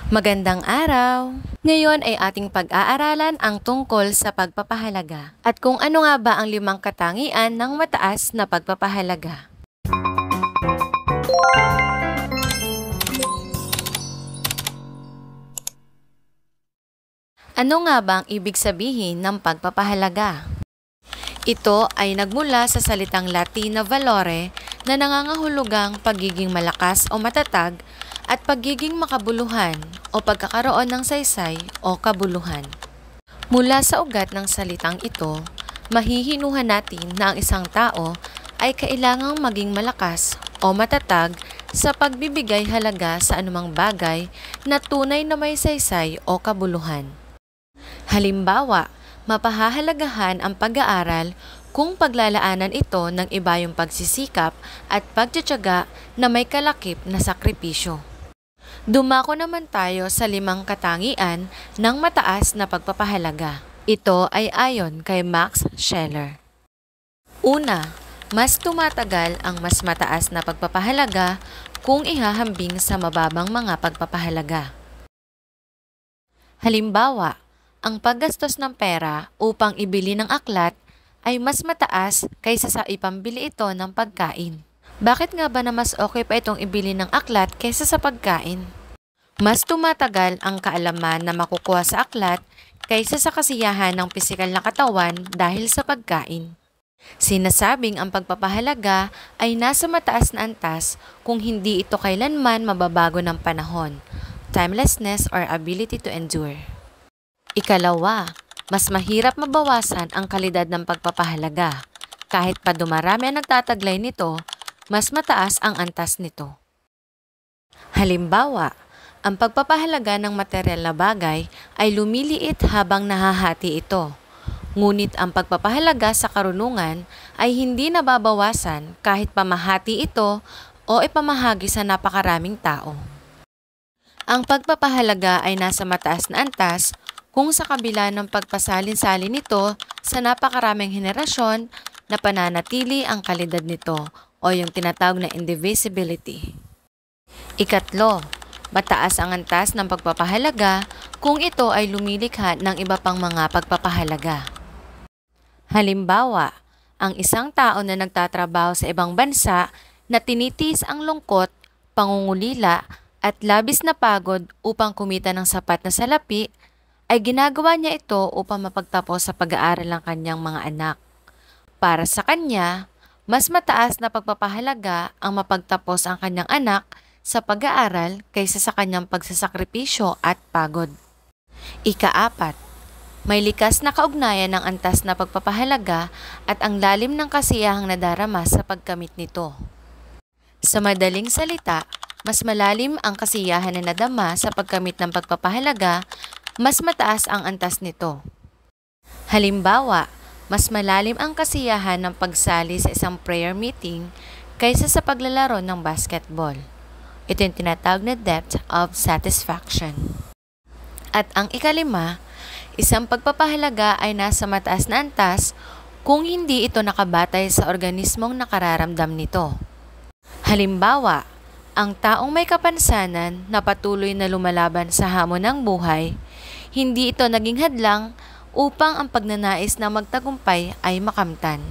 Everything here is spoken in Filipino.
Magandang araw! Ngayon ay ating pag-aaralan ang tungkol sa pagpapahalaga at kung ano nga ba ang 5 katangian ng mataas na pagpapahalaga. Ano nga ba ang ibig sabihin ng pagpapahalaga? Ito ay nagmula sa salitang Latin na valore na nangangahulugang pagiging malakas o matatag at pagiging makabuluhan o pagkakaroon ng saysay o kabuluhan. Mula sa ugat ng salitang ito, mahihinuhan natin na ang isang tao ay kailangang maging malakas o matatag sa pagbibigay halaga sa anumang bagay na tunay na may saysay o kabuluhan. Halimbawa, mapahahalagahan ang pag-aaral kung paglalaanan ito ng iba yung pagsisikap at pagtitiyaga na may kalakip na sakripisyo. Dumako naman tayo sa 5 katangian ng mataas na pagpapahalaga. Ito ay ayon kay Max Scheler. Una, mas tumatagal ang mas mataas na pagpapahalaga kung ihahambing sa mababang mga pagpapahalaga. Halimbawa, ang paggastos ng pera upang ibili ng aklat ay mas mataas kaysa sa ipambili ito ng pagkain. Bakit nga ba na mas okay pa itong ibili ng aklat kaysa sa pagkain? Mas tumatagal ang kaalaman na makukuha sa aklat kaysa sa kasiyahan ng pisikal na katawan dahil sa pagkain. Sinasabing ang pagpapahalaga ay nasa mataas na antas kung hindi ito kailanman mababago ng panahon, timelessness or ability to endure. Ikalawa, mas mahirap mabawasan ang kalidad ng pagpapahalaga. Kahit pa dumarami ang nagtataglay nito, mas mataas ang antas nito. Halimbawa, ang pagpapahalaga ng materyal na bagay ay lumiliit habang nahahati ito. Ngunit ang pagpapahalaga sa karunungan ay hindi nababawasan kahit pamahati ito o ipamahagi sa napakaraming tao. Ang pagpapahalaga ay nasa mataas na antas kung sa kabila ng pagpasalin-salin nito sa napakaraming henerasyon na pananatili ang kalidad nito o yung tinatawag na indivisibility. Ikatlo, mataas ang antas ng pagpapahalaga kung ito ay lumilikha ng iba pang mga pagpapahalaga. Halimbawa, ang isang tao na nagtatrabaho sa ibang bansa na tinitiis ang lungkot, pangungulila at labis na pagod upang kumita ng sapat na salapi, ay ginagawa niya ito upang mapagtapos sa pag-aaral ng kanyang mga anak. Para sa kanya, mas mataas na pagpapahalaga ang mapagtapos ang kanyang anak sa pag-aaral kaysa sa kanyang pagsasakripisyo at pagod. Ika-4, may likas na kaugnayan ng antas na pagpapahalaga at ang lalim ng kasiyahang nadarama sa pagkamit nito. Sa madaling salita, mas malalim ang kasiyahan na nadama sa pagkamit ng pagpapahalaga, mas mataas ang antas nito. Halimbawa, mas malalim ang kasiyahan ng pagsali sa isang prayer meeting kaysa sa paglalaro ng basketball. Ito yung tinatawag na depth of satisfaction. At ang ika-5, isang pagpapahalaga ay nasa mataas na antas kung hindi ito nakabatay sa organismong nakararamdam nito. Halimbawa, ang taong may kapansanan na patuloy na lumalaban sa hamon ng buhay, hindi ito naging hadlang upang ang pagnanais na magtagumpay ay makamtan.